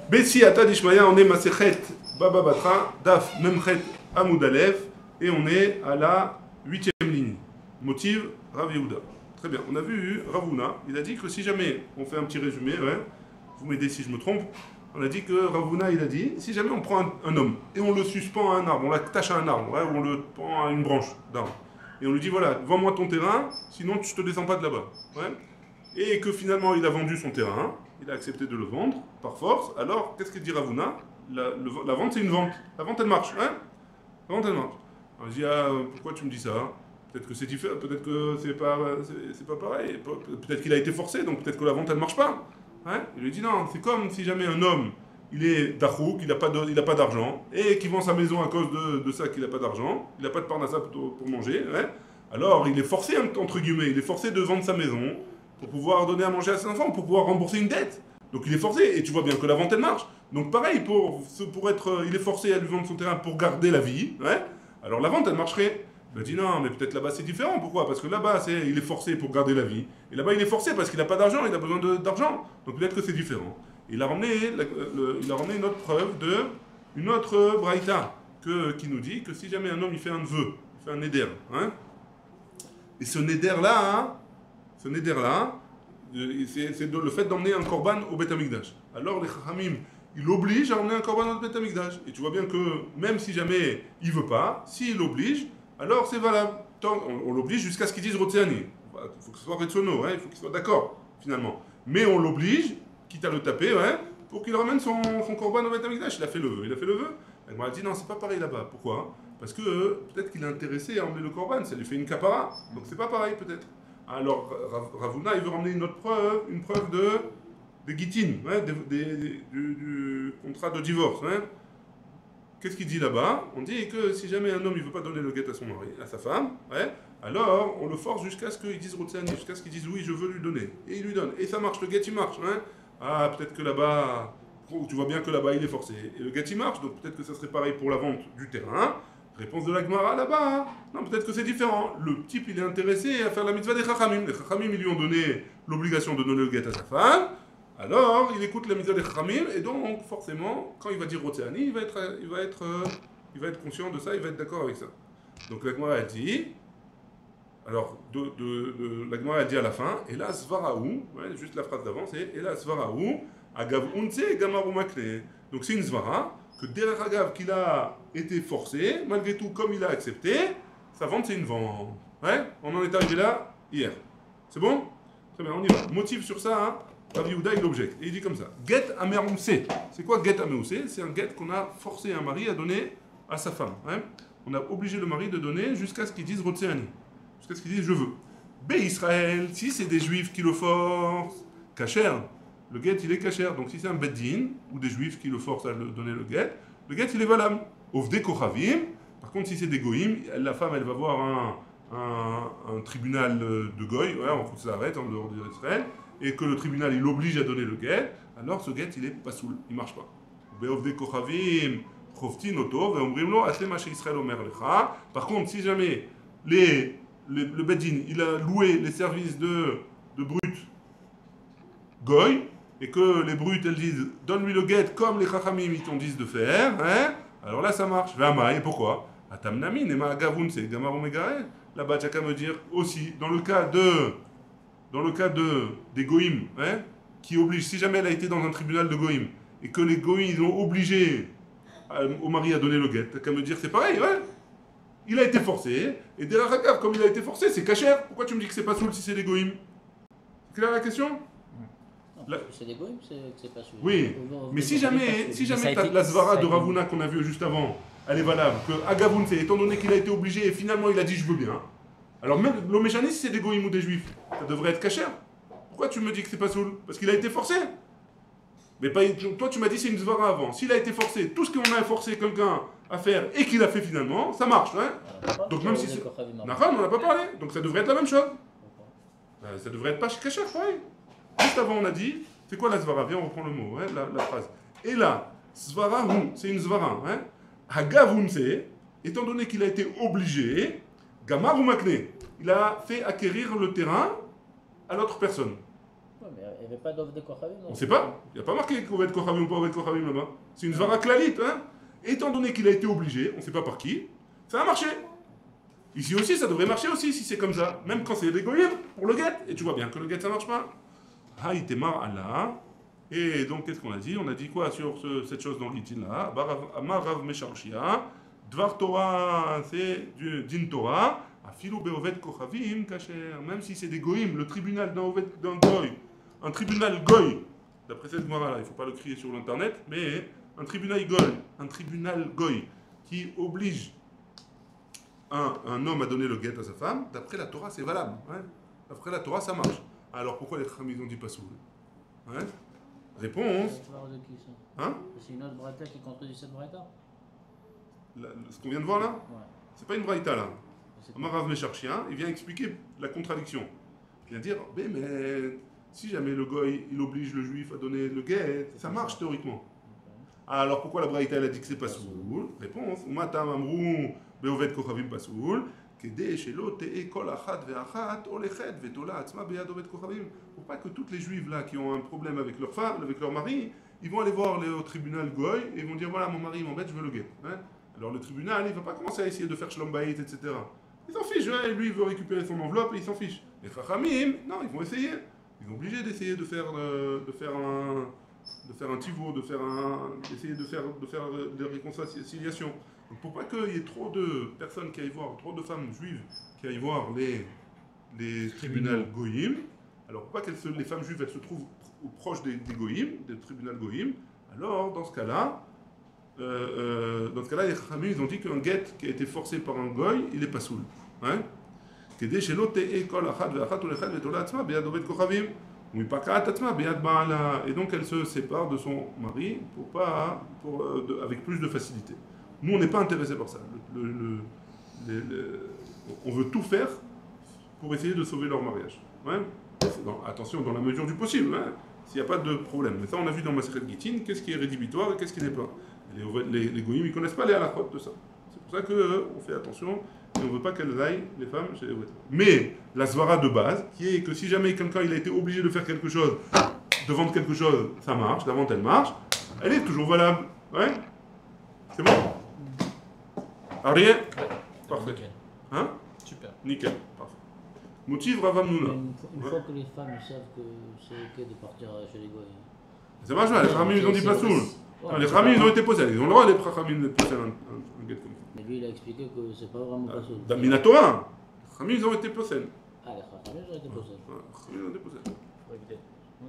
Bessi Ata Dishmaya, on est Masechet Baba Batra, Daf Memchet Amoudalev, et on est à la 8e ligne. Motive Rav Yehuda. Très bien, on a vu Ravuna, il a dit que si jamais, on fait un petit résumé, ouais, vous m'aidez si je me trompe, on a dit que Ravuna, il a dit, si jamais on prend un homme et on le suspend à un arbre, on l'attache à un arbre, ouais, ou on le prend à une branche d'arbre, et on lui dit voilà, vends-moi ton terrain, sinon je te descends pas de là-bas. Ouais, et que finalement il a vendu son terrain, il a accepté de le vendre par force, alors qu'est-ce qu'il dit Ravuna? La vente c'est une vente, la vente elle marche, hein? La vente elle marche. Alors je dis ah, pourquoi tu me dis ça? Peut-être que c'est différent, peut-être que c'est pas pareil, peut-être qu'il a été forcé, donc peut-être que la vente elle marche pas. Hein? Il lui dit non, c'est comme si jamais un homme il est dachouk, il n'a pas d'argent, et qui vend sa maison à cause de ça qu'il n'a pas d'argent, il n'a pas de parnassa pour manger, hein? Alors il est forcé, entre guillemets, il est forcé de vendre sa maison pour pouvoir donner à manger à ses enfants, pour pouvoir rembourser une dette. Donc il est forcé, et tu vois bien que la vente elle marche. Donc pareil, il est forcé à lui vendre son terrain pour garder la vie, ouais? Alors la vente elle marcherait. Il a dit non, mais peut-être là-bas c'est différent. Pourquoi? Parce que là-bas il est forcé pour garder la vie. Et là-bas il est forcé parce qu'il n'a pas d'argent, il a besoin d'argent. Donc peut-être que c'est différent. Il a ramené une autre preuve une autre braïta qui nous dit que si jamais un homme il fait un vœu, il fait un neder, hein, et ce neder-là, hein, c'est le fait d'emmener un korban au Beth Amikdash. Alors les Chachamim, il oblige à emmener un korban au Beth Amikdash. Et tu vois bien que même si jamais il veut pas, s'il oblige, alors c'est valable. On l'oblige jusqu'à ce qu'il dise Rotséani. Il faut que ce soit Retsono, hein, il faut qu'il soit d'accord, finalement. Mais on l'oblige, quitte à le taper, ouais, pour qu'il ramène son korban au Beth Amikdash. Il a fait le vœu. Elle m'a dit non, c'est pas pareil là-bas. Pourquoi? Parce que peut-être qu'il est intéressé à emmener le korban, ça lui fait une kapara. Donc c'est pas pareil peut-être. Alors Ravuna, il veut ramener une preuve de Gitin, ouais, du contrat de divorce. Ouais. Qu'est-ce qu'il dit là-bas? On dit que si jamais un homme il veut pas donner le guet à son mari, à sa femme, ouais, alors on le force jusqu'à ce qu'il dise Rotsani, jusqu'à ce qu'il dise oui, je veux lui donner. Et il lui donne. Et ça marche, le guet il marche. Hein. Ah, peut-être que là-bas, tu vois bien que là-bas il est forcé. Et le guet il marche, donc peut-être que ça serait pareil pour la vente du terrain. Réponse de la Gemara là-bas. Hein. Non, peut-être que c'est différent. Le type, il est intéressé à faire la mitzvah des Chachamim. Les Chachamim, ils lui ont donné l'obligation de donner le guet à sa femme. Alors, il écoute la mitzvah des Chachamim. Et donc, forcément, quand il va dire Rotséani, il va être conscient de ça, il va être d'accord avec ça. Donc, la Gemara, elle dit. Alors, la Gemara, elle dit à la fin. Et là, Svaraou. Ouais, juste la phrase d'avant, c'est. Et là, Svaraou. Agav unse gamaru makle. Donc, c'est une Svara. Que derrière Agav qu'il a été forcé, malgré tout, comme il a accepté, sa vente c'est une vente. Ouais, on en est arrivé là hier. C'est bon? Très bien, on y va. Motif sur ça, hein, Rav Yehuda il objecte. Et il dit comme ça. Get ameroumse. C'est quoi get ameroumse? C'est un get qu'on a forcé un mari à donner à sa femme. Ouais. On a obligé le mari de donner jusqu'à ce qu'il dise Rotséani. Jusqu'à ce qu'il dise je veux. Bé Israël, si c'est des juifs qui le forcent, kacher. Le guet, il est cachère. Donc, si c'est un beddin ou des juifs qui le forcent à donner le guet, il est valable. Ovde kochavim. Par contre, si c'est des goïm, la femme, elle va voir un tribunal de goy. Ouais, on faut que ça arrête en dehors d'Israël. Et que le tribunal, il l'oblige à donner le guet. Alors, ce guet, il est pas soul. Il marche pas. Ovde kochavim. Choftin oto. Veomrimlo. Atem haché Israël omer lecha. Par contre, si jamais le beddin, il a loué les services de brut goy, et que les brutes elles disent donne-lui le guet comme les chachamim ils t'ont dit de faire, hein, alors là ça marche. Et pourquoi? Atamnamin, ema agavun, c'est gamaru megae. Là-bas, tu as qu'à me dire aussi, dans le cas des goïm, hein, qui oblige, si jamais elle a été dans un tribunal de goïm, et que les goïm ils ont obligé au mari à donner le guet, tu as qu'à me dire c'est pareil, ouais. Il a été forcé, et derrière Agav, comme il a été forcé, c'est cachère. Pourquoi tu me dis que c'est pas soul si c'est des goïm? C'est clair la question? C'est des goïms, c'est pas sûr. Oui, mais si jamais la svara de Ravuna qu'on a vu juste avant, elle est valable, que Agavoun, étant donné qu'il a été obligé et finalement il a dit je veux bien, alors même l'Oméchanis, si c'est des goïms ou des juifs, ça devrait être cachère. Pourquoi tu me dis que c'est pas soul? Parce qu'il a été forcé. Mais pas, toi tu m'as dit c'est une svara avant. S'il a été forcé, tout ce qu'on a forcé quelqu'un à faire et qu'il a fait finalement, ça marche. Hein. Donc même si c'est. Nahon, on n'en a pas parlé, donc ça devrait être la même chose. Ça devrait être pas cachère, pareil. Juste avant, on a dit, c'est quoi la svara? Viens, on reprend le mot, hein, la phrase. Et là, svara, c'est une svara. Hein. Hagavunse, étant donné qu'il a été obligé, gamar ou makne, il a fait acquérir le terrain à l'autre personne. Ouais, mais il n'y avait pas d'offre de Kochavim. On ne sait pas. Il n'y a pas marqué Ovet Kochavim ou pas Ovet Kochavim là-bas. C'est une Zvara Klalit. Hein. Étant donné qu'il a été obligé, on ne sait pas par qui, ça a marché. Ici aussi, ça devrait marcher aussi si c'est comme ça. Même quand c'est des goyim pour le guet. Et tu vois bien que le guet ça marche pas. Haïtemar Allah. Et donc, qu'est-ce qu'on a dit? On a dit quoi sur cette chose dans l'Itin là? Amar Rav Mesharshia. Dvar Torah, c'est du Din Torah. Afilou beovet kochavim kacher. Même si c'est des goyim, le tribunal d'un goy, un tribunal goy, d'après cette Gemara là, il ne faut pas le crier sur l'internet, mais un tribunal goy qui oblige un homme à donner le guet à sa femme, d'après la Torah c'est valable. Hein. D'après la Torah ça marche. Alors pourquoi les Chachamim ont dit pas soul? Hein. Réponse. Hein? C'est une autre braïta qui contredit cette braïta? Ce qu'on vient de voir là, ouais. C'est pas une braïta là. Rav Mesharshia, il vient expliquer la contradiction. Il vient dire, mais si jamais le goy il oblige le juif à donner le guet, ça marche théoriquement. Alors pourquoi la braïta elle a dit que c'est pas soul? Réponse, Matam amrou beovet kochavim pas soul. Pour pas que toutes les juives là qui ont un problème avec leur femme, avec leur mari, ils vont aller voir au tribunal goy et ils vont dire voilà mon mari m'embête, je veux le guet. Hein. Alors le tribunal il va pas commencer à essayer de faire shlom bayit, etc. Ils s'en fichent, hein, et lui il veut récupérer son enveloppe et il s'en fiche. Les chachamim, non, ils vont essayer. Ils sont obligés d'essayer de faire un tivot, d'essayer de faire des réconciliations. Donc pour pas qu'il y ait trop de personnes qui aillent voir, trop de femmes juives qui aillent voir les tribunaux goyim, alors pour pas que les femmes juives elles se trouvent proches des goyim, des tribunaux goyim, alors dans ce cas-là, les Chachamim ils ont dit qu'un guet qui a été forcé par un goy, il est pas soul. Hein? Et donc elle se sépare de son mari avec plus de facilité. Nous on n'est pas intéressés par ça. On veut tout faire pour essayer de sauver leur mariage. Ouais? Attention, dans la mesure du possible, hein? S'il n'y a pas de problème. Mais ça on a vu dans Masechet Gittin, qu'est-ce qui est rédhibitoire et qu'est-ce qui n'est pas. Les goyim ils ne connaissent pas les halakhot de ça. C'est pour ça qu'on fait attention. Et on ne veut pas qu'elles aillent, les femmes, chez les wet. Mais la svara de base, qui est que si jamais quelqu'un il a été obligé de faire quelque chose, de vendre quelque chose, ça marche, la vente elle marche, elle est toujours valable. Ouais? C'est bon? Rien? Parfait. Nickel. Hein? Super. Nickel. Parfait. Motif Rav Hamnouna. Une fois que les femmes savent que c'est ok de partir chez les goyim. Ça marche mal, les Chachamim ils ont dit pas soul. Les Chachamim ils ont été posés, ils ont le droit les Chachamim de poser un guet comme ça. Mais lui il a expliqué que c'est pas vraiment pas soul. Dans Minatora, les Chachamim ils ont été posés. Ah, les Chachamim ont été posés. Les Chachamim ils ont été posés.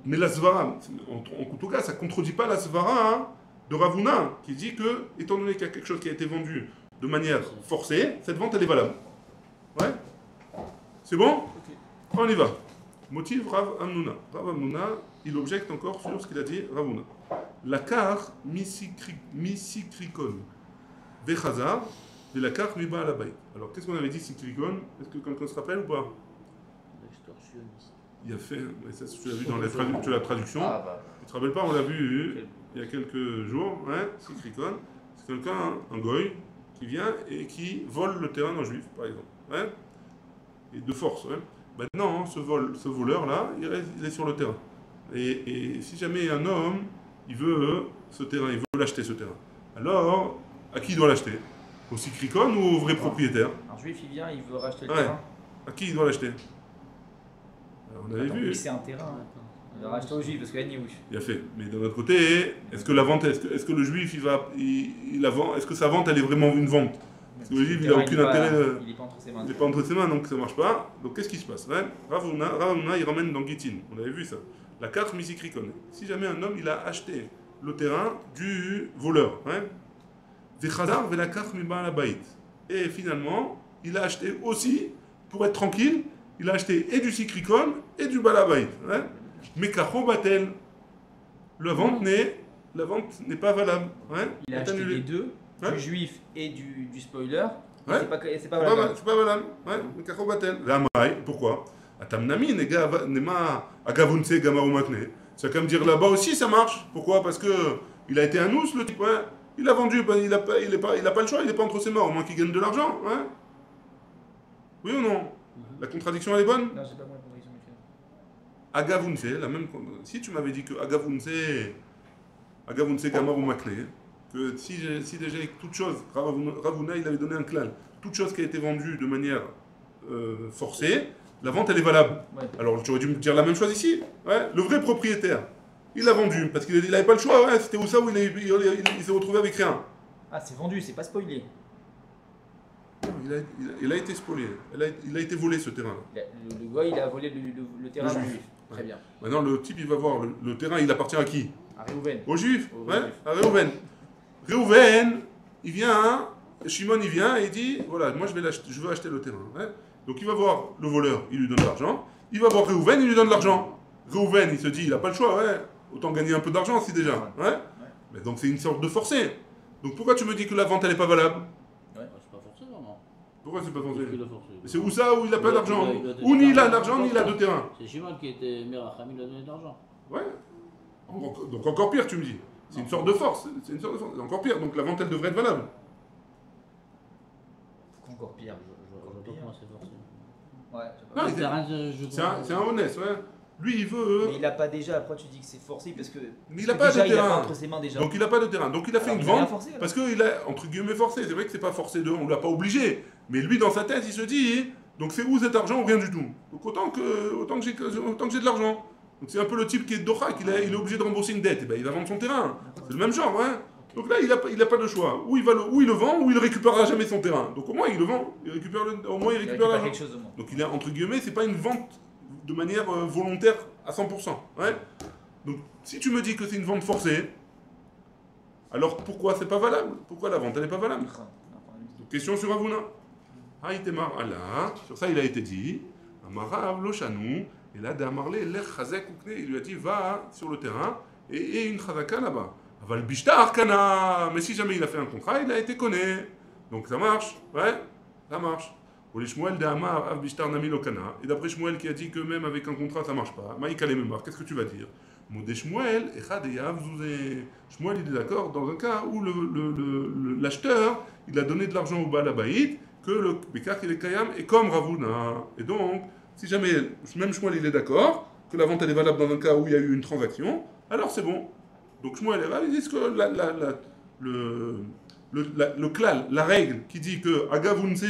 Mais la svara, en tout cas, ça ne contredit pas la svara hein, de Ravuna, qui dit que, étant donné qu'il y a quelque chose qui a été vendu de manière forcée, cette vente elle est valable. Ouais? C'est bon? Okay. On y va. Motif Rav Hamnouna. Rav Hamnouna, il objecte encore sur ce qu'il a dit Ravuna. Lakar misikrikon vechazar et lakar miba alabay. Alors qu'est-ce qu'on avait dit sikrikon? Est-ce que quelqu'un se rappelle ou pas? L'extorsionniste. Il a fait, mais ça tu l'as vu dans la traduction. Ah bah. Tu te rappelles pas, on l'a vu il y a quelques jours, hein, sikrikon. C'est quelqu'un, un goy, qui vient et qui vole le terrain d'un juif, par exemple. Hein, et de force. Hein. Maintenant, ce voleur-là, il est sur le terrain. Et si jamais un homme, il veut ce terrain, il veut l'acheter ce terrain, alors, à qui il doit l'acheter? Au sikrikon ou au vrai propriétaire? Un juif, il vient, il veut racheter le Ouais. terrain. À qui il doit l'acheter? On avait vu. Lui, c'est un terrain. Il va racheter au juif parce qu'il a niouche. Il a fait. Mais d'un autre côté, est-ce que la vente, est-ce que le juif, il la vend, est-ce que sa vente, elle est vraiment une vente? Parce que le juif, il n'a aucun intérêt. Il n'est pas entre ses mains. Il n'est pas entre ses mains, donc ça ne marche pas. Donc qu'est-ce qui se passe? Ouais. Ravuna, il ramène dans Gittin. On avait vu ça. La carte misikrikon. Si jamais un homme, il a acheté le terrain du voleur. Vechazar velakach miba alabait. Et finalement, il a acheté aussi, pour être tranquille, il a acheté et du sikrikon et du balabait. Mais kacho batel. La vente n'est pas valable. Il a acheté les deux, du juif et du spoiler. Ouais. C'est pas valable. C'est pas valable. Mais kacho batel. Pourquoi? Atamnami nema agavunse gamaru matne. C'est comme dire là-bas aussi ça marche. Pourquoi? Parce que il a été un ous le type. Il a vendu, il a pas le choix, il n'est pas entre ses mains, au moins qu'il gagne de l'argent. Oui ou non? La contradiction elle est bonne? Non, j'ai pas compris. Agavunse, la même. Si tu m'avais dit que Agavunse Gamar ou Makle, que si déjà toute chose, Ravuna il avait donné un clan, toute chose qui a été vendue de manière forcée, la vente elle est valable. Ouais. Alors tu aurais dû me dire la même chose ici. Ouais, le vrai propriétaire, il l'a vendu parce qu'il n'avait pas le choix. Ouais, c'était où ça où il s'est retrouvé avec rien. Ah, c'est vendu, c'est pas spoilé. Non, il a été spolié. Il a été volé ce terrain. Le gars, il a volé le terrain Le du juif. juif. Très bien. Maintenant le type il va voir le terrain, il appartient à qui? À Réhouven. Aux Juifs. Aux Ouais, Juifs. à Réhouven. Réhouven, il vient, Shimon il vient et il dit voilà, moi je veux acheter le terrain. Ouais. Donc il va voir le voleur, il lui donne l'argent. Il va voir Réhouven, il lui donne l'argent. Réhouven, il se dit il n'a pas le choix, ouais, autant gagner un peu d'argent si déjà. Ouais. Mais donc c'est une sorte de forcé. Donc pourquoi tu me dis que la vente elle n'est pas valable? Ouais, c'est pas forcé vraiment. Pourquoi c'est pas forcé? Qu'est-ce qu'il a forcé? C'est où ça où il n'a pas Il a- d'argent? il a donné Ou ni il a l'argent. d'argent ni il a de terrain. C'est Shimon qui était Meracham, il a donné de l'argent. Ouais. Donc encore pire tu me dis. C'est une sorte de force. C'est une sorte de force. C'est encore pire. Donc la vente elle devrait être valable. Encore pire. Je vois pas comment c'est forcé. Ouais. Non, Le il- terrain, C'est un honnête, ouais. Lui, il veut. Mais il a pas déjà, après tu dis que c'est forcé parce que. Mais il n'a pas de déjà, il a terrain. pas entre ses mains déjà. Donc il n'a pas de terrain. Donc il a fait Alors, une il a rien vente forcé, alors. parce qu'il a, entre guillemets, forcé. C'est vrai que c'est pas forcé de. On ne l'a pas obligé. Mais lui, dans sa tête, il se dit donc c'est où cet argent ou rien du tout. Donc autant que j'ai de l'argent. Donc c'est un peu le type qui est Doha, il est obligé de rembourser une dette. Et ben, il va vendre son terrain. C'est le même genre, ouais. Donc là, il a pas de choix. Ou il le vend, ou il ne récupérera jamais son terrain. Donc au moins, il le vend. Au moins, il Il récupère récupère l'argent. quelque chose au moins. Donc il est, entre guillemets, c'est pas une vente de manière volontaire à 100%. Ouais. Donc si tu me dis que c'est une vente forcée, alors pourquoi c'est pas valable? Pourquoi la vente elle n'est pas valable? Donc, question sur Ravuna. Haïtemar Allah, sur ça il a été dit, Amarav Lochanou, et là d'Amarle, l'ech chazek ukne, il lui a dit va sur le terrain et une chazaka là-bas. Aval bishtar kana, mais si jamais il a fait un contrat, il a été connu. Donc ça marche, ouais, ça marche. Pour les Shmuel d'Amar, Av bishtar nami lokana, et d'après Shmuel qui a dit que même avec un contrat ça marche pas, Maïka les mémoires, qu'est-ce que tu vas dire? Modé Shmuel, echad et yav zouzé. Shmuel il est d'accord dans un cas où l'acheteur il a donné de l'argent au Baal Habayit, que le Bekar il est Kayam est comme Ravuna. Et donc, si jamais, même Shmuel il est d'accord, que la vente elle est valable dans un cas où il y a eu une transaction, alors c'est bon. Donc Shmuel et Rav ils disent que le klal, la règle qui dit que Agavunse,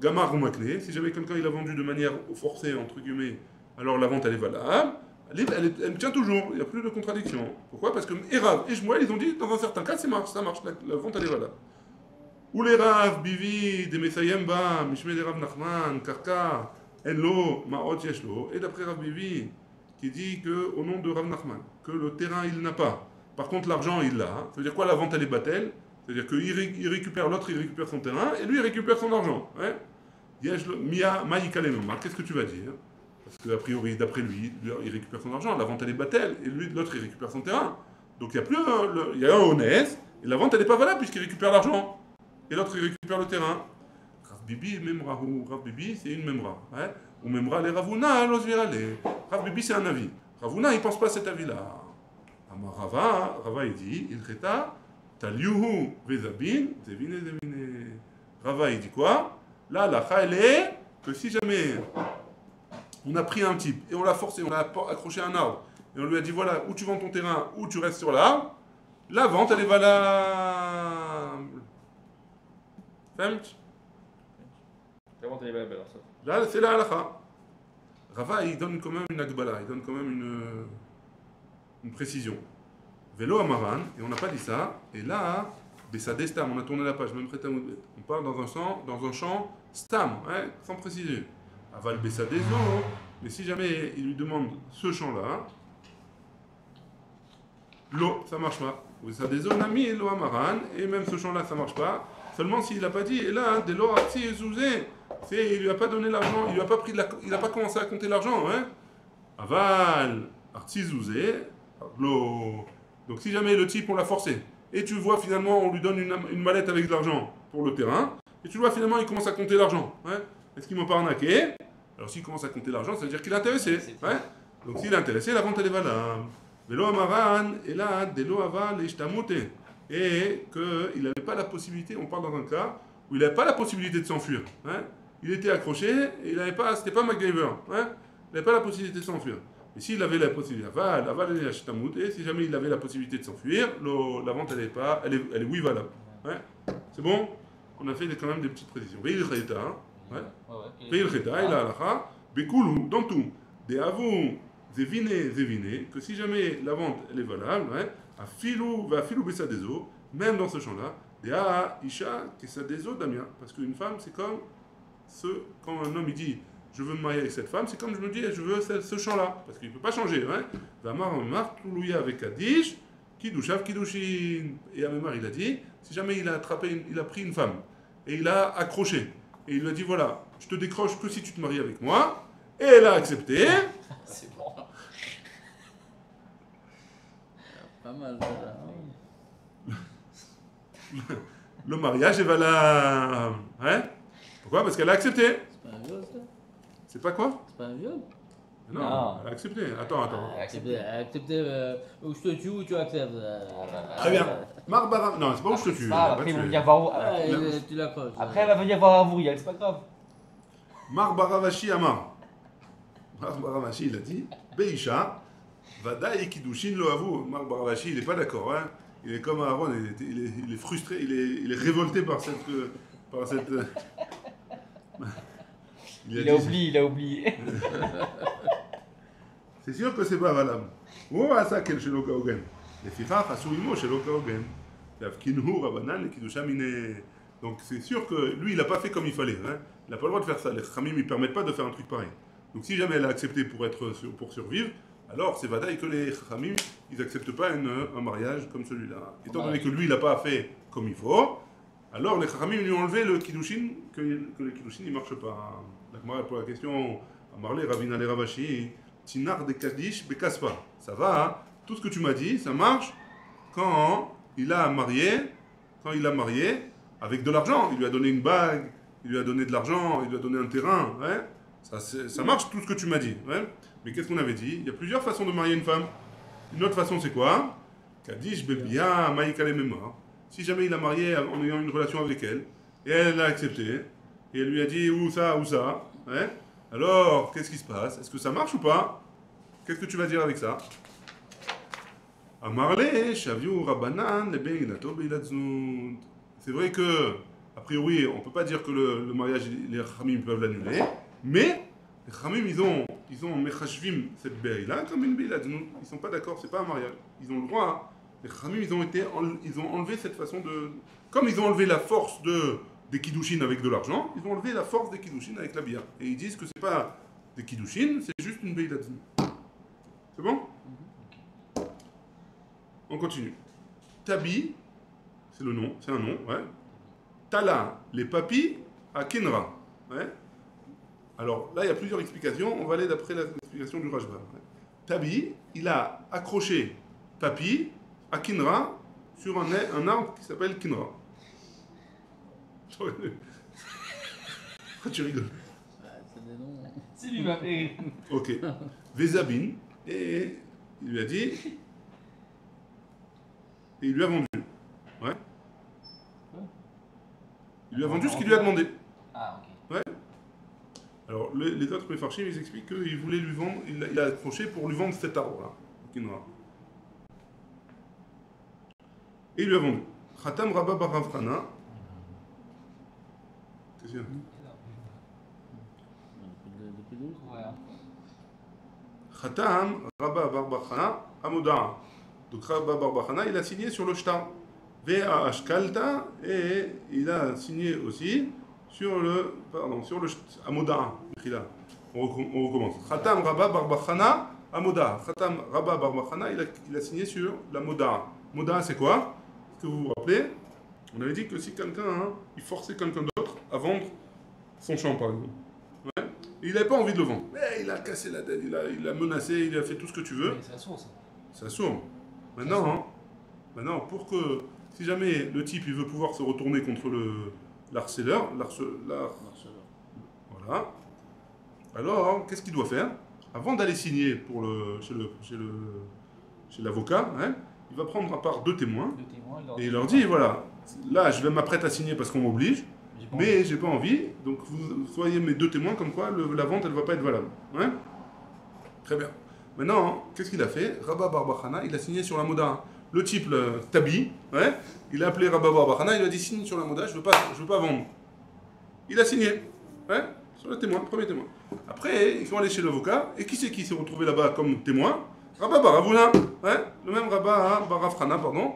Gamar ou Makle, si jamais quelqu'un il a vendu de manière forcée, entre guillemets, alors la vente elle est valable, elle tient toujours, il n'y a plus de contradiction. Pourquoi? Parce que Rav et Shmuel ils ont dit dans un certain cas ça marche, la vente elle est valable. Ou les Rav, Bivi, des Mesayemba, Mishme de Rav Nachman, Karka, Enlo, Maot Yeshlo, et d'après Rav Bivi, qui dit que, au nom de Rav Nachman, que le terrain il n'a pas. Par contre l'argent il l'a. Ça veut dire quoi la vente elle est battelle? C'est-à-dire qu'il récupère l'autre, il récupère son terrain, et lui il récupère son argent. Ouais? Yeshlo, Mia, Maïka Lemema, qu'est-ce que tu vas dire? Parce qu'a priori, d'après lui, il récupère son argent, la vente elle est battelle, et lui, l'autre il récupère son terrain. Donc il y a plus il y a un honnête, et la vente elle n'est pas valable puisqu'il récupère l'argent. Et l'autre il récupère le terrain. Rav Bibi, Memrahu. Rav Bibi, c'est une Memra. Ouais? Ou Memra, les Ravuna, l'Osvirale. Rav Bibi, c'est un avis. Ravuna, il ne pense pas à cet avis-là. Amar Rava, il dit, il reta, Taliuhu, Vezabin, Zevine. Rava, il dit quoi? Là, la elle est que si jamais on a pris un type et on l'a forcé, on l'a accroché à un arbre, et on lui a dit voilà, où tu vends ton terrain, où tu restes sur l'arbre, la vente, elle est valable. Femt? La vente elle est valable alors ça. Là, c'est la halakha. Rava, il donne quand même une agbala, il donne quand même une précision. Vélo amaran, et on n'a pas dit ça, et là, Bessadé Stam, on a tourné la page, même prêt à on parle dans un champ Stam, ouais, sans préciser. Aval Bessadé Zo, mais si jamais il lui demande ce champ-là, l'eau, ça marche pas. Bessadé Zo, Nami, l'eau amaran, et même ce champ-là, ça marche pas. Seulement s'il n'a pas dit, et là, de l'eau arti et zouzé, il lui a pas donné l'argent, il n'a pas commencé à compter l'argent, hein. Aval, arti zouzé, l'eau. Donc si jamais le type on l'a forcé, et tu vois finalement on lui donne une mallette avec de l'argent pour le terrain, et tu vois finalement il commence à compter l'argent, ouais. Est-ce qu'il m'a pas arnaqué? Alors s'il commence à compter l'argent, ça veut dire qu'il est intéressé, ouais. Donc s'il est intéressé, la vente elle est valable. Vélo amaran, et là, délo aval et shtamute. Et qu'il n'avait pas la possibilité, on parle dans un cas où il n'avait pas la possibilité de s'enfuir. Hein. Il était accroché, et il n'avait pas, c'était pas MacGyver. Hein. il n'avait pas la possibilité de s'enfuir. Et s'il avait la possibilité, et si jamais il avait la possibilité de s'enfuir, la vente elle est oui valable. Ouais. C'est bon? On a fait quand même des petites précisions. Veil Cheta, ouais. Veil Cheta, il a halakha, Bekulu, dans tout, des avou, zevine, que si jamais la vente elle est valable, ouais, à filou, va filou bessa des eaux, même dans ce champ-là, des a isha, qui ça des eaux damien, parce qu'une femme c'est comme quand un homme il dit je veux me marier avec cette femme, c'est comme je me dis je veux ce champ-là, parce qu'il ne peut pas changer. Hein. Vamar, Toulouya avec Kadish, Kidushav, Kidushin. Et Amemar il a dit, si jamais il a pris une femme, et il a accroché, et il lui a dit voilà, je te décroche que si tu te maries avec moi, et elle a accepté. C'est bon. Pas mal, ça. Le mariage est valable. Hein? Pourquoi? Parce qu'elle a accepté. C'est pas un viol, ça? C'est pas quoi? C'est pas un viol? Non, Non. elle a accepté. Attends. Accepter, ou je te tue ou tu acceptes. Très bien. Barbara. Non, c'est pas où je te tue. Après, ils vont venir voir. Tu l'accroches. Après, elle va venir voir Avouriel, c'est pas grave. Mar Baravashi Amar. Mar Baravashi, il a dit Beisha, Vadaï Kidushin lo avou. Mar Baravashi, il n'est pas d'accord. Hein. Il est comme Aaron, il est frustré, il est révolté par cette. Il a oublié. C'est sûr que c'est pas valable. Où va ça quel shelo kaogen? Les fichach asouimo shelo kaogen. L'avkinhu rabanan lekidusha mine. Donc c'est sûr que lui il n'a pas fait comme il fallait. Hein. Il n'a pas le droit de faire ça. Les khamim ne permettent pas de faire un truc pareil. Donc si jamais elle a accepté pour survivre, alors c'est vadaï que les khamim ils n'acceptent pas un mariage comme celui-là. Étant donné que lui il n'a pas fait comme il faut, alors les khamim lui ont enlevé le kiddushin, que le kiddushin il ne marche pas. Pour la question, Amarle Ravina le Ravashi, Tinar de Kadish Bekaspa. Ça va, hein? Tout ce que tu m'as dit, ça marche quand il a marié avec de l'argent. Il lui a donné une bague, il lui a donné de l'argent, il lui a donné un terrain. Ouais? Ça marche tout ce que tu m'as dit. Ouais? Mais qu'est-ce qu'on avait dit? Il y a plusieurs façons de marier une femme. Une autre façon, c'est quoi? Kadish Bebia Maïkale Memar. Si jamais il a marié en ayant une relation avec elle, et elle a accepté, et elle lui a dit ou ça, hein? Alors, qu'est-ce qui se passe? Est-ce que ça marche ou pas? Qu'est-ce que tu vas dire avec ça? Amarle, Shaviou, Rabanan, c'est vrai que, a priori, on ne peut pas dire que le mariage, les Khamim peuvent l'annuler, mais les Khamim, ils ont Mechashvim cette Be'ila comme une Be'ila. Ils ne sont pas d'accord, c'est pas un mariage. Ils ont le droit, les Khamim, ils ont enlevé cette façon de. Comme ils ont enlevé la force des kiddushin avec de l'argent, ils ont enlevé la force des kiddushin avec la bia. Et ils disent que c'est pas des kiddushin, c'est juste une beïlat. C'est bon? On continue. Tabi, c'est le nom, c'est un nom, ouais. Tala, les papis, à Kinra. Ouais. Alors là, il y a plusieurs explications. On va aller d'après l'explication du Rajba. Ouais. Tabi, il a accroché papi à Kinra sur un arbre qui s'appelle Kinra. Pourquoi tu rigoles? C'est des noms. C'est lui m'a fait. Ok. Vezabin, et il lui a dit. Et il lui a vendu. Ouais. Il lui a vendu ce qu'il lui a demandé. Ah, ok. Ouais. Alors, les autres méfarchim, ils expliquent qu'il voulait lui vendre, il a accroché pour lui vendre cet arbre-là. Et il lui a vendu. Khatam Rabba Baravchana. Qu'est-ce qu'il y a? Depuis 12. Ouais. Khatam Rabba Barbachana Amoda. Donc Rabba Barbachana, il a signé sur le shtar. Vea Ashkalta, et il a signé aussi sur le Amoda. On recommence. Khatam Rabba Barbachana Amoda. Khatam Rabba Barbachana, il a signé sur la Moda. Moda, c'est quoi? Est-ce que vous vous rappelez? On avait dit que si quelqu'un, il forçait quelqu'un d'autre à vendre son champ, par exemple. Ouais. Et il n'avait pas envie de le vendre. Mais il a cassé la tête, il a menacé, il a fait tout ce que tu veux. C'est sourd, ça. Ça sourd. Maintenant, pour que, si jamais le type il veut pouvoir se retourner contre l'harceleur, voilà. Alors, qu'est-ce qu'il doit faire? Avant d'aller signer chez l'avocat, hein, il va prendre à part deux témoins et il leur dit voilà, là je vais m'apprêter à signer parce qu'on m'oblige, mais j'ai pas envie, donc vous soyez mes deux témoins comme quoi la vente elle va pas être valable. Hein. Très bien. Maintenant, qu'est-ce qu'il a fait? Rabba Barbachana, il a signé sur la moda. Le type, le Tabi, ouais, il a appelé Rabba Barbachana, il a dit signe sur la moda, je veux pas vendre. Il a signé, ouais, sur le témoin, premier témoin. Après, ils sont allés chez l'avocat, et qui c'est qui s'est retrouvé là-bas comme témoin? Rabba Baravuna, ouais, le même Rabba Baravchana, pardon.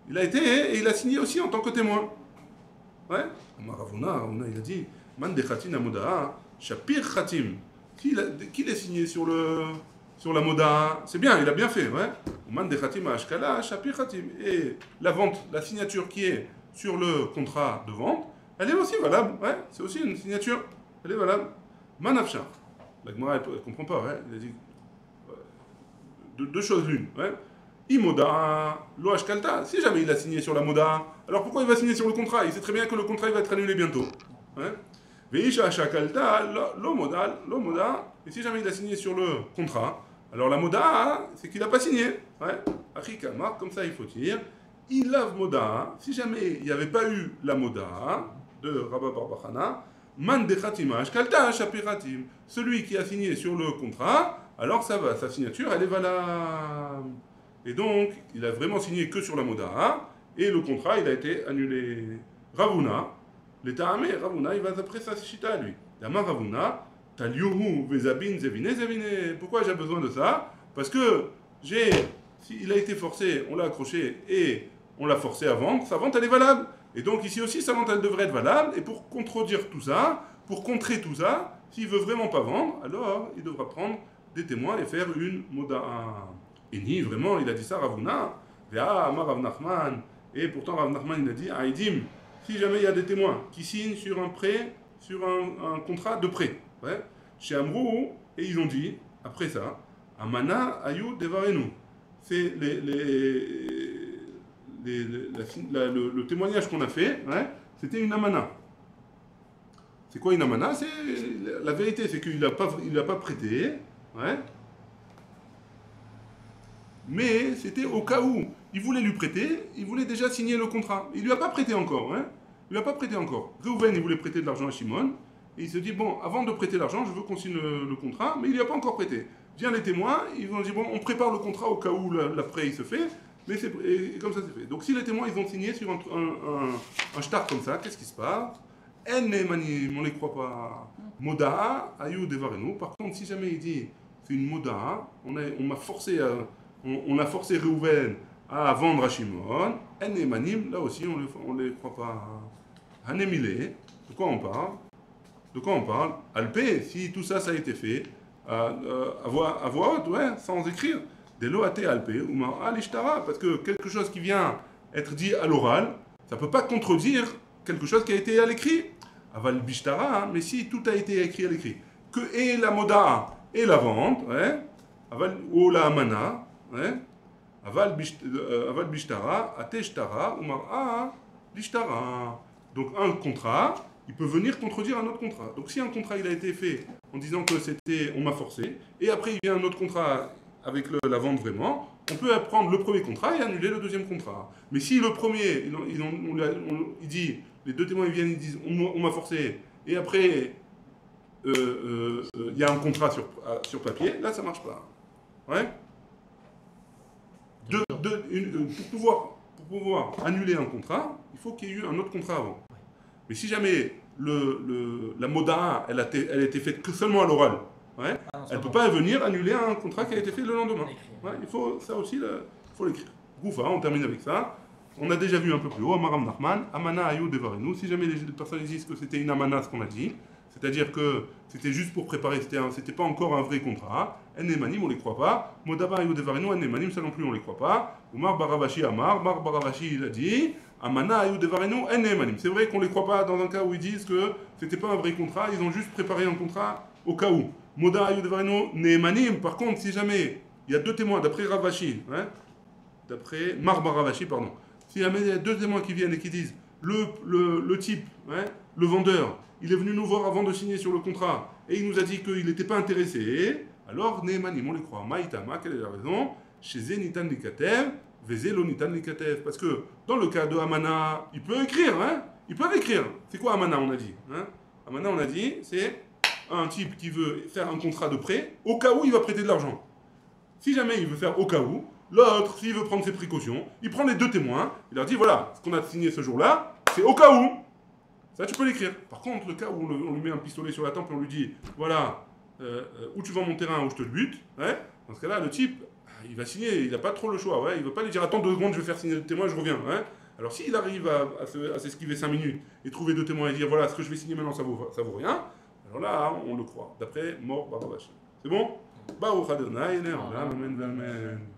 Il a été, et il a signé aussi en tant que témoin. Ouais, Ravuna, il a dit, Man de Khatin Moda, Shapir Khatim. Qui l'a signé sur la moda? C'est bien, il a bien fait, ouais. Man de Khatim Ashkala, Shapir Khatim. Et la vente, la signature qui est sur le contrat de vente, elle est aussi valable, ouais. C'est aussi une signature, elle est valable. Manafshar. La Gemara, elle ne comprend pas, ouais. Il a dit deux choses l'une, ouais. Imoda, lo ashkalta. Si jamais il a signé sur la moda, alors pourquoi il va signer sur le contrat? Il sait très bien que le contrat il va être annulé bientôt. Ouais. Veisha ashakalta, lo moda. Et si jamais il a signé sur le contrat, alors la moda, c'est qu'il n'a pas signé. Ouais. Achikamar, comme ça il faut dire. Il lave moda. Si jamais il n'y avait pas eu la moda de Rabba Barbachana, man de khatima ashkalta shapiratim. Celui qui a signé sur le contrat, alors ça va, sa signature elle est valable. Et donc, il a vraiment signé que sur la moda, et le contrat, il a été annulé. Ravuna, l'État amé, Ravuna, il va d'après sa chita à lui. Yama Ravuna, Taliuhu, Vezabin, Zevine. Pourquoi j'ai besoin de ça? Parce que il a été forcé, on l'a accroché, et on l'a forcé à vendre, sa vente, elle est valable. Et donc, ici aussi, sa vente, elle devrait être valable, et pour contredire tout ça, pour contrer tout ça, s'il veut vraiment pas vendre, alors il devra prendre des témoins et faire une moda. Et ni vraiment, il a dit ça, Ravuna, Rav Nachman, et pourtant Rav Nachman il a dit, Aïdim, si jamais il y a des témoins qui signent sur un prêt, sur un contrat de prêt, ouais, chez Amrou, et ils ont dit, après ça, Amana Ayou Devarenu, c'est le témoignage qu'on a fait, ouais, c'était une Amana. C'est quoi une Amana? C'est la vérité, c'est qu'il n'a pas prêté, ouais. Mais c'était au cas où il voulait lui prêter, il voulait déjà signer le contrat. Il ne lui a pas prêté encore. Hein. Il lui a pas prêté encore. Reuven, il voulait prêter de l'argent à Shimon. Et il se dit, bon, avant de prêter l'argent, je veux qu'on signe le contrat, mais il ne lui a pas encore prêté. Viens les témoins, ils vont dire, bon, on prépare le contrat au cas où l'après il se fait, mais et comme ça c'est fait. Donc si les témoins, ils ont signé sur un shtar comme ça, qu'est-ce qui se passe? En Nemanim, on ne les croit pas. Moda, Ayou Devarenu. Par contre, si jamais il dit, c'est une moda, on m'a forcé à... On a forcé Reuven à vendre à Shimon. En Emanim, là aussi, on ne les croit pas. Hanemile, de quoi on parle? Alpé, si tout ça, ça a été fait, à voix haute, ouais, sans écrire. Des loaté alpé, ou alishtara, parce que quelque chose qui vient être dit à l'oral, ça ne peut pas contredire quelque chose qui a été à l'écrit. Aval bishtara, hein, mais si tout a été écrit à l'écrit, que et la moda et la vente, ouais, aval ou la amana, ouais. Aval bishtara, ateshtara, ou mar'a lishtara. Donc un contrat, il peut venir contredire un autre contrat. Donc si un contrat il a été fait en disant que c'était on m'a forcé, et après il vient un autre contrat avec la vente vraiment, on peut prendre le premier contrat et annuler le deuxième contrat. Mais si le premier, il dit, les deux témoins ils viennent, ils disent on m'a forcé, et après il y a un contrat sur papier, là ça marche pas. Ouais. Pour pouvoir annuler un contrat, il faut qu'il y ait eu un autre contrat avant. Mais si jamais la moda, elle a été faite que seulement à l'oral, ouais, elle ne peut pas venir annuler un contrat qui a été fait le lendemain. Ouais, il faut ça aussi, il faut l'écrire. Goufa, on termine avec ça. On a déjà vu un peu plus haut, Amaram Nachman, Amana Ayou Devarenu. Si jamais les personnes disent que c'était une amana, ce qu'on a dit, c'est-à-dire que c'était juste pour préparer, c'était pas encore un vrai contrat. En-Emanim, on ne les croit pas. Modaba Ayou Devarenu, En-Emanim, ça non plus, on ne les croit pas. Omar Baravashi Amar, Mar Baravashi, il a dit, Amana Ayou Devarenu, En-Emanim. C'est vrai qu'on ne les croit pas dans un cas où ils disent que c'était pas un vrai contrat, ils ont juste préparé un contrat au cas où. Moda Ayou Devarenu, Ne-Emanim. Par contre, si jamais il y a deux témoins, d'après Ravashi, hein, d'après Mar Baravashi, pardon. Si jamais il y a deux témoins qui viennent et qui disent le type, hein, le vendeur, il est venu nous voir avant de signer sur le contrat et il nous a dit qu'il n'était pas intéressé, alors Nehemanim, on les croit. Maïtama, quelle est la raison? Chez Zenitan Likatev, Vezelo Nitan Likatev. Parce que dans le cas de Amana, il peut écrire, hein? Ils peuvent écrire. C'est quoi Amana, on a dit, hein? Amana, on a dit, c'est un type qui veut faire un contrat de prêt, au cas où il va prêter de l'argent. Si jamais il veut faire au cas où, l'autre, s'il veut prendre ses précautions, il prend les deux témoins, il leur dit voilà, ce qu'on a signé ce jour-là, c'est au cas où. Ça, tu peux l'écrire. Par contre, le cas où on lui met un pistolet sur la tempe et on lui dit voilà, où tu vends mon terrain, où je te le bute, ouais, dans ce cas-là, le type, il va signer, il n'a pas trop le choix, ouais, il ne veut pas lui dire attends 2 secondes, je vais faire signer le témoin, je reviens. Ouais. Alors s'il arrive à s'esquiver 5 minutes et trouver 2 témoins et dire voilà, ce que je vais signer maintenant, ça vaut rien, alors là, on le croit. D'après Mort Barabach. C'est bon? Baruch Adonai, Amen, Amen.